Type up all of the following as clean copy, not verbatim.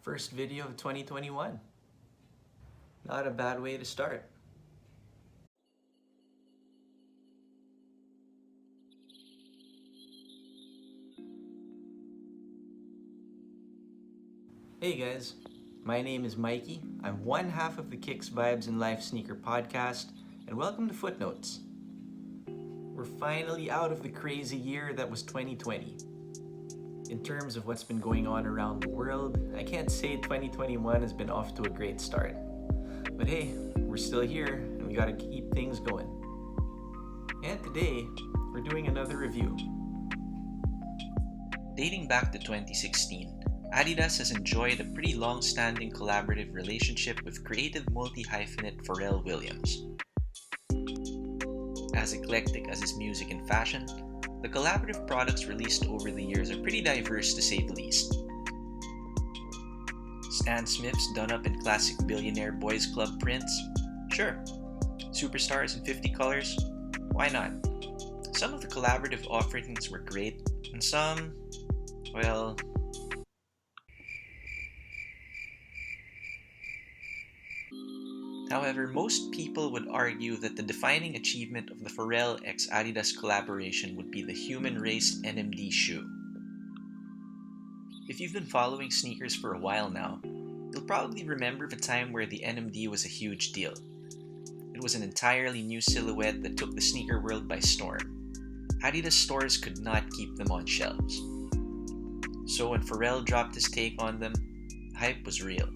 First video of 2021. Not a bad way to start. Hey guys, my name is Mykee. I'm one half of the Kicks, Vibes, and Life sneaker podcast, and welcome to Footnotes. We're finally out of the crazy year that was 2020. In terms of what's been going on around the world, I can't say 2021 has been off to a great start. But hey, we're still here and we gotta keep things going. And today, we're doing another review. Dating back to 2016, Adidas has enjoyed a pretty long-standing collaborative relationship with creative multi-hyphenate Pharrell Williams. As eclectic as his music and fashion, the collaborative products released over the years are pretty diverse to say the least. Stan Smith's done up in classic billionaire boys club prints? Sure. Superstars in 50 colors? Why not? Some of the collaborative offerings were great, and some, well... However, most people would argue that the defining achievement of the Pharrell x Adidas collaboration would be the Human Race NMD shoe. If you've been following sneakers for a while now, you'll probably remember the time where the NMD was a huge deal. It was an entirely new silhouette that took the sneaker world by storm. Adidas stores could not keep them on shelves. So when Pharrell dropped his take on them, the hype was real.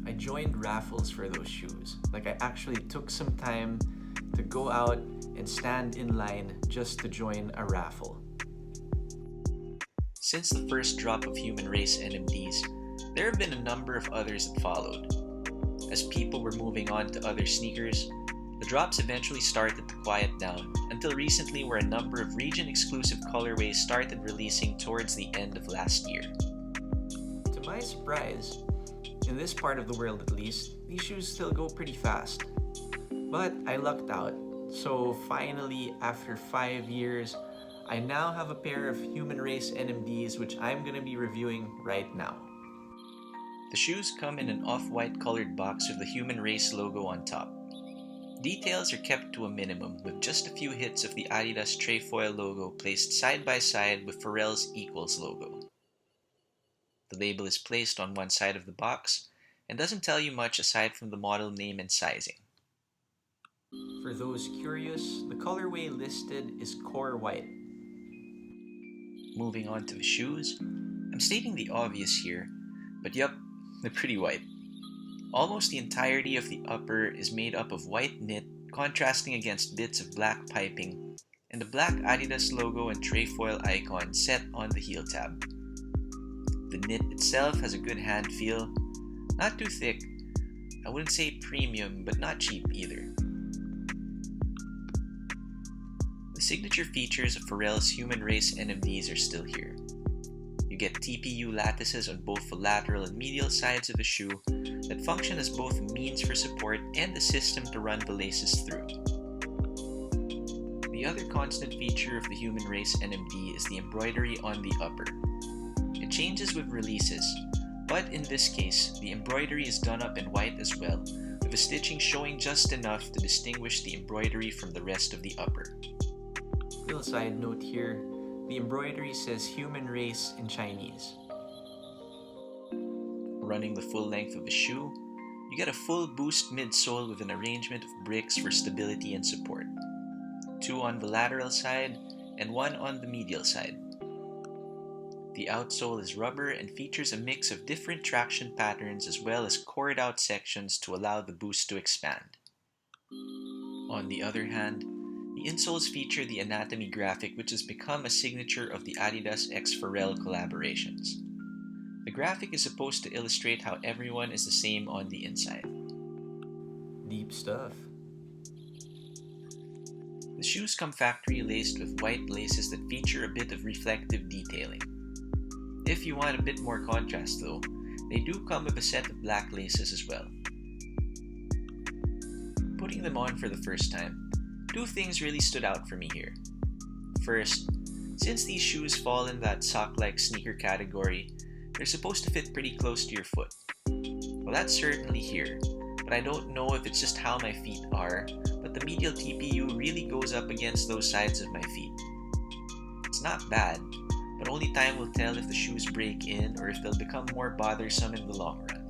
I joined raffles for those shoes. I actually took some time to go out and stand in line just to join a raffle. Since the first drop of Human Race NMDs, there have been a number of others that followed. As people were moving on to other sneakers, the drops eventually started to quiet down until recently where a number of region-exclusive colorways started releasing towards the end of last year. To my surprise, in this part of the world at least, these shoes still go pretty fast. But I lucked out, so finally, after 5 years, I now have a pair of Human Race NMDs which I'm going to be reviewing right now. The shoes come in an off-white colored box with the Human Race logo on top. Details are kept to a minimum with just a few hits of the Adidas trefoil logo placed side by side with Pharrell's Equals logo. The label is placed on one side of the box and doesn't tell you much aside from the model name and sizing. For those curious, the colorway listed is Core White. Moving on to the shoes, I'm stating the obvious here, but yup, they're pretty white. Almost the entirety of the upper is made up of white knit, contrasting against bits of black piping, and the black Adidas logo and trefoil icon set on the heel tab. The knit itself has a good hand feel, not too thick, I wouldn't say premium, but not cheap either. The signature features of Pharrell's Human Race NMDs are still here. You get TPU lattices on both the lateral and medial sides of the shoe that function as both a means for support and a system to run the laces through. The other constant feature of the Human Race NMD is the embroidery on the upper. It changes with releases, but in this case, the embroidery is done up in white as well, with the stitching showing just enough to distinguish the embroidery from the rest of the upper. Little side note here, the embroidery says Human Race in Chinese. Running the full length of the shoe, you get a full boost midsole with an arrangement of bricks for stability and support. 2 on the lateral side and 1 on the medial side. The outsole is rubber and features a mix of different traction patterns as well as cored out sections to allow the boost to expand. On the other hand, the insoles feature the anatomy graphic which has become a signature of the Adidas x Pharrell collaborations. The graphic is supposed to illustrate how everyone is the same on the inside. Deep stuff. The shoes come factory laced with white laces that feature a bit of reflective detailing. If you want a bit more contrast though, they do come with a set of black laces as well. Putting them on for the first time, 2 things really stood out for me here. First, since these shoes fall in that sock-like sneaker category, They're supposed to fit pretty close to your foot. Well, that's certainly here, but I don't know if it's just how my feet are, but the medial TPU really goes up against those sides of my feet. It's not bad, but only time will tell if the shoes break in or if they'll become more bothersome in the long run.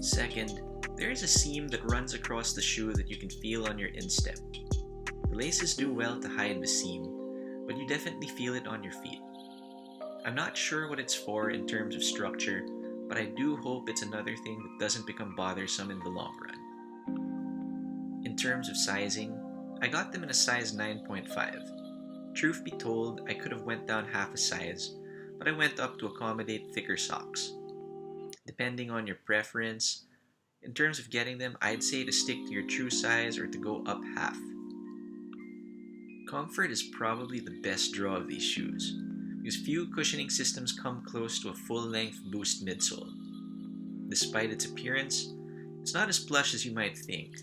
Second, there is a seam that runs across the shoe that you can feel on your instep. The laces do well to hide the seam, but you definitely feel it on your feet. I'm not sure what it's for in terms of structure, but I do hope it's another thing that doesn't become bothersome in the long run. In terms of sizing, I got them in a size 9.5. Truth be told, I could have went down half a size, but I went up to accommodate thicker socks. Depending on your preference, in terms of getting them, I'd say to stick to your true size or to go up half. Comfort is probably the best draw of these shoes, because few cushioning systems come close to a full-length Boost midsole. Despite its appearance, it's not as plush as you might think,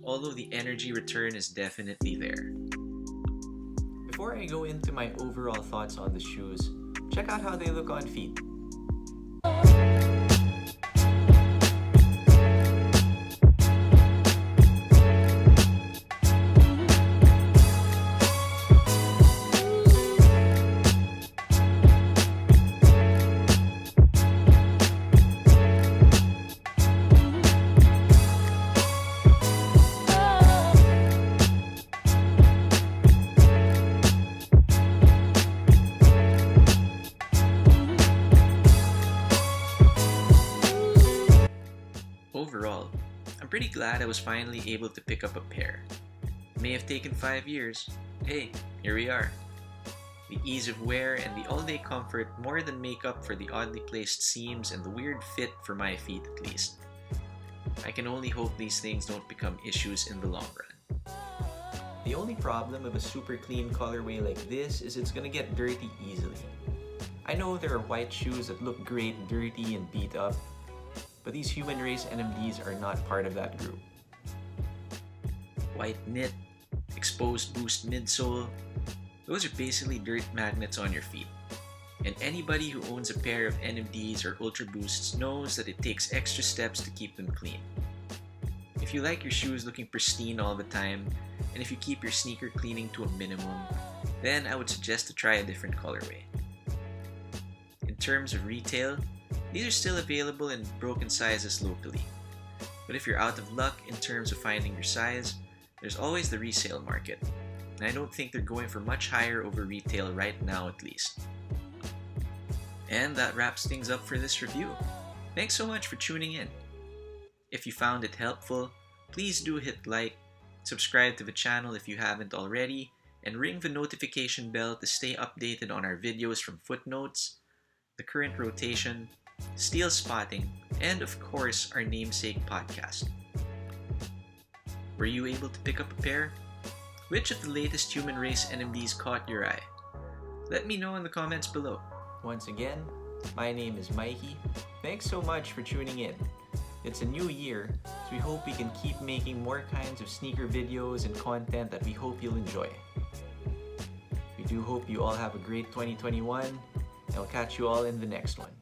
although the energy return is definitely there. Before I go into my overall thoughts on the shoes, check out how they look on feet. Overall, I'm pretty glad I was finally able to pick up a pair. It may have taken 5 years. Hey, here we are. The ease of wear and the all-day comfort more than make up for the oddly placed seams and the weird fit for my feet at least. I can only hope these things don't become issues in the long run. The only problem of a super clean colorway like this is it's gonna get dirty easily. I know there are white shoes that look great dirty and beat up, but these human race NMDs are not part of that group. White knit, exposed Boost midsole, those are basically dirt magnets on your feet. And anybody who owns a pair of NMDs or Ultra Boosts knows that it takes extra steps to keep them clean. If you like your shoes looking pristine all the time, and if you keep your sneaker cleaning to a minimum, then I would suggest to try a different colorway. In terms of retail, these are still available in broken sizes locally. But if you're out of luck in terms of finding your size, there's always the resale market. And I don't think they're going for much higher over retail right now at least. And that wraps things up for this review. Thanks so much for tuning in. If you found it helpful, please do hit like, subscribe to the channel if you haven't already, and ring the notification bell to stay updated on our videos from Footnotes, the current rotation, Steel Spotting, and of course our namesake podcast. Were you able to pick up a pair? Which of the latest human race NMDs caught your eye? Let me know in the comments below. Once again, my name is Mykee. Thanks so much for tuning in. It's a new year, so we hope we can keep making more kinds of sneaker videos and content that we hope you'll enjoy. We do hope you all have a great 2021, and I'll catch you all in the next one.